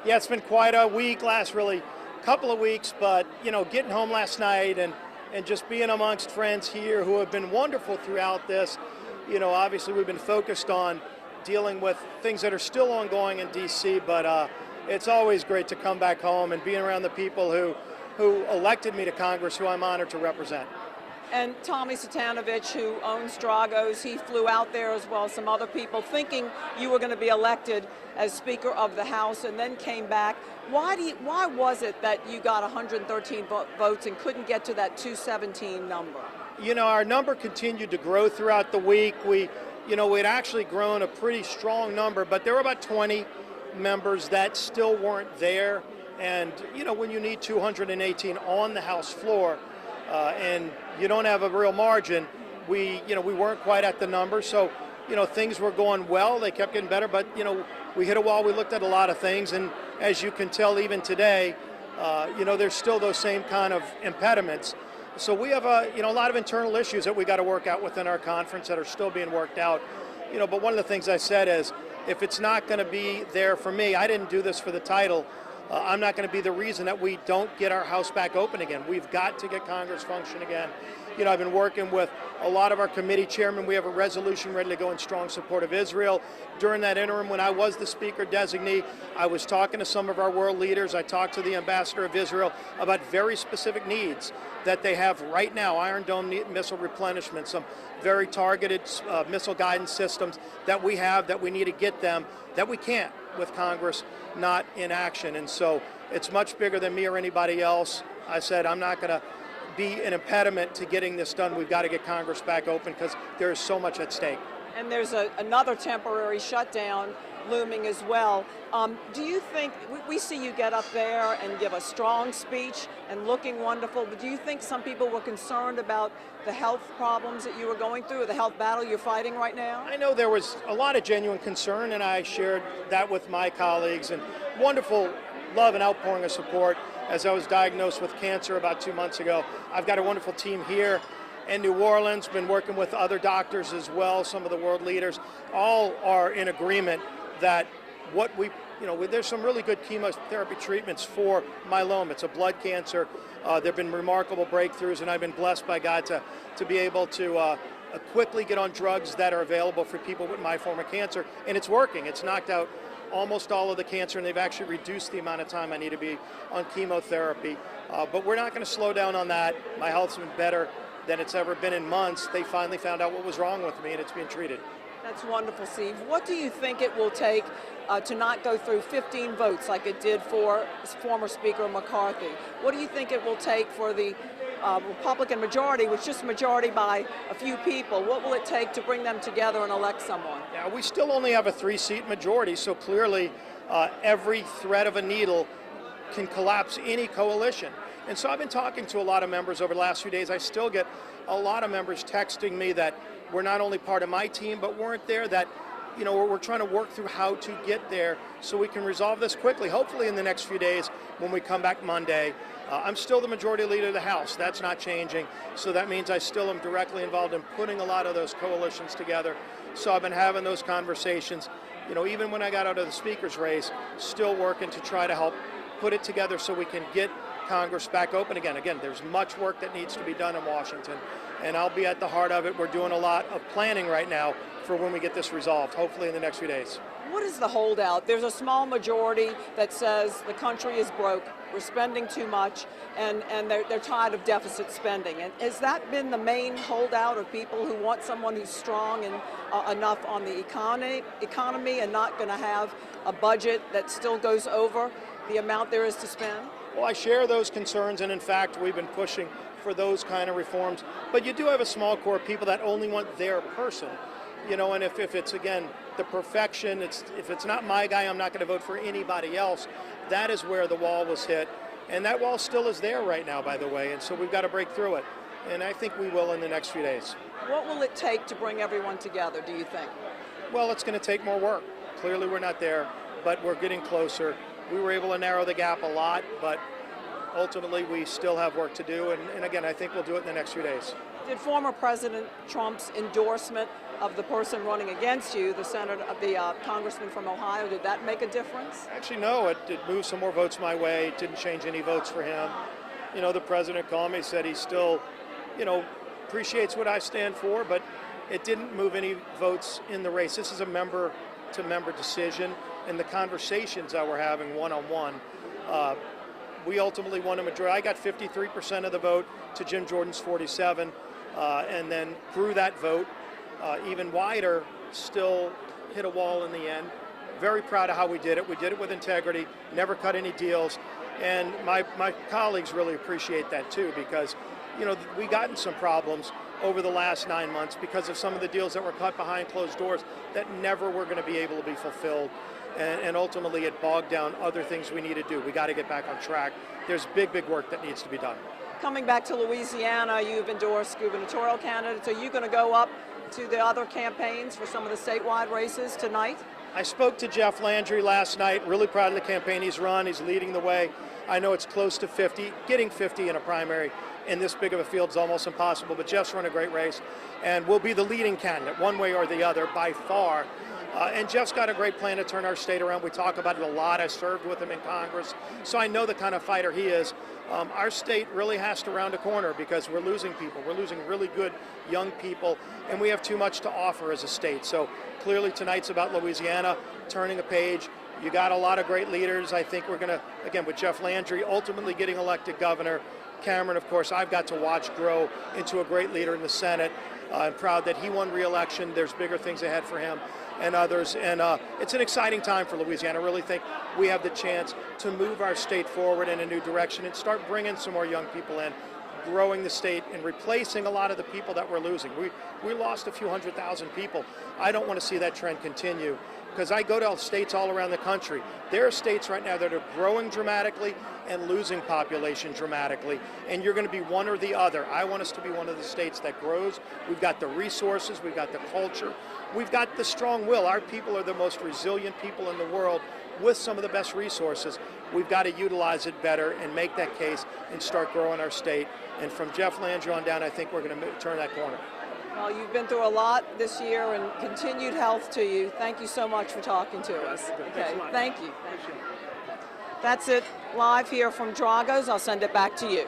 Yeah, it's been quite a week, last really couple of weeks, but getting home last night and just being amongst friends here who have been wonderful throughout this. Obviously we've been focused on dealing with things that are still ongoing in DC, but it's always great to come back home and being around the people who elected me to Congress, who I'm honored to represent. And Tommy Satanovich, who owns Drago's, he flew out there as well as some other people thinking you were going to be elected as Speaker of the House and then came back. Why was it that you got 113 votes and couldn't get to that 217 number? Our number continued to grow throughout the week. We'd actually grown a pretty strong number, but there were about 20 members that still weren't there. And, when you need 218 on the House floor, and you don't have a real margin, we weren't quite at the number. So, things were going well. They kept getting better, but, we hit a wall. We looked at a lot of things, and as you can tell, even today, there's still those same kind of impediments. So we have a lot of internal issues that we got to work out within our conference that are still being worked out. But one of the things I said is, if it's not going to be there for me, I didn't do this for the title. I'm not going to be the reason that we don't get our House back open again. We've got to get Congress function again. I've been working with a lot of our committee chairmen. We have a resolution ready to go in strong support of Israel. During that interim, when I was the Speaker designee, I was talking to some of our world leaders. I talked to the ambassador of Israel about very specific needs that they have right now, Iron Dome missile replenishment, some very targeted missile guidance systems that we have that we need to get them, that we can't with Congress not in action. And so it's much bigger than me or anybody else. I said, I'm not going to be an impediment to getting this done. We've got to get Congress back open because there is so much at stake. And there's another temporary shutdown looming as well. Do you think, we see you get up there and give a strong speech and looking wonderful, but do you think some people were concerned about the health problems that you were going through, or the health battle you're fighting right now? I know there was a lot of genuine concern, and I shared that with my colleagues, and wonderful love and outpouring of support as I was diagnosed with cancer about 2 months ago. I've got a wonderful team here in New Orleans, been working with other doctors as well, some of the world leaders. All are in agreement that there's some really good chemotherapy treatments for myeloma. It's a blood cancer. There have been remarkable breakthroughs, and I've been blessed by God to be able to quickly get on drugs that are available for people with my form of cancer, and it's working. It's knocked out almost all of the cancer, and they've actually reduced the amount of time I need to be on chemotherapy. But we're not going to slow down on that. My health's been better than it's ever been in months. They finally found out what was wrong with me, and it's being treated. That's wonderful, Steve. What do you think it will take to not go through 15 votes like it did for former Speaker McCarthy? What do you think it will take for the Republican majority, which is just a majority by a few people? What will it take to bring them together and elect someone? Yeah, we still only have a 3-seat majority, so clearly every thread of a needle can collapse any coalition. And so I've been talking to a lot of members over the last few days. I still get a lot of members texting me that were not only part of my team, but weren't there, that we're trying to work through how to get there so we can resolve this quickly, hopefully in the next few days when we come back Monday. I'm still the Majority Leader of the House. That's not changing. So that means I still am directly involved in putting a lot of those coalitions together. So I've been having those conversations, even when I got out of the Speaker's race, still working to try to help put it together so we can get Congress back open again. Again, there's much work that needs to be done in Washington, and I'll be at the heart of it. We're doing a lot of planning right now for when we get this resolved, hopefully in the next few days. What is the holdout? There's a small majority that says the country is broke, we're spending too much, and they're tired of deficit spending. And has that been the main holdout of people who want someone who's strong and enough on the economy and not going to have a budget that still goes over the amount there is to spend? Well, I share those concerns, and in fact, we've been pushing for those kind of reforms. But you do have a small core of people that only want their person. And if it's, again, the perfection, if it's not my guy, I'm not going to vote for anybody else. That is where the wall was hit. And that wall still is there right now, by the way. And so we've got to break through it. And I think we will in the next few days. What will it take to bring everyone together, do you think? Well, it's going to take more work. Clearly we're not there, but we're getting closer. We were able to narrow the gap a lot, but ultimately we still have work to do. And again, I think we'll do it in the next few days. Did former President Trump's endorsement of the person running against you, the congressman from Ohio, did that make a difference? Actually, no, it moved some more votes my way. It didn't change any votes for him. You know, the president called me, said he still, you know, appreciates what I stand for, but it didn't move any votes in the race. This is a member-to-member decision, and the conversations that we're having one-on-one, we ultimately won a majority. I got 53% of the vote to Jim Jordan's 47%, and then grew that vote even wider, still hit a wall in the end. Very proud of how we did it. We did it with integrity, never cut any deals, and my colleagues really appreciate that too, because you know, we got in some problems over the last 9 months because of some of the deals that were cut behind closed doors that never were going to be able to be fulfilled. And ultimately it bogged down other things we need to do. We got to get back on track. There's big work that needs to be done. Coming back to Louisiana, you've endorsed gubernatorial candidates. Are you going to go up to the other campaigns for some of the statewide races tonight? I spoke to Jeff Landry last night. Really proud of the campaign he's run. He's leading the way. I know it's close to 50. Getting 50 in a primary in this big of a field is almost impossible, but Jeff's run a great race and will be the leading candidate one way or the other by far. And Jeff's got a great plan to turn our state around. We talk about it a lot. I served with him in Congress, so I know the kind of fighter he is. Our state really has to round a corner because we're losing people. We're losing really good young people, and we have too much to offer as a state. So clearly tonight's about Louisiana, turning a page. You got a lot of great leaders. I think we're going to, again, with Jeff Landry, ultimately getting elected governor. Cameron, of course, I've got to watch grow into a great leader in the Senate. I'm proud that he won re-election. There's bigger things ahead for him and others. And it's an exciting time for Louisiana. I really think we have the chance to move our state forward in a new direction and start bringing some more young people in, growing the state and replacing a lot of the people that we're losing. We lost a few 100,000 people. I don't want to see that trend continue because I go to states all around the country. There are states right now that are growing dramatically and losing population dramatically, and you're going to be one or the other. I want us to be one of the states that grows. We've got the resources, we've got the culture, we've got the strong will. Our people are the most resilient people in the world with some of the best resources. We've got to utilize it better and make that case and start growing our state. And from Jeff Landry on down, I think we're going to turn that corner. Well, you've been through a lot this year, and continued health to you. Thank you so much for talking to us. Okay, thank you. That's it live here from Drago's. I'll send it back to you.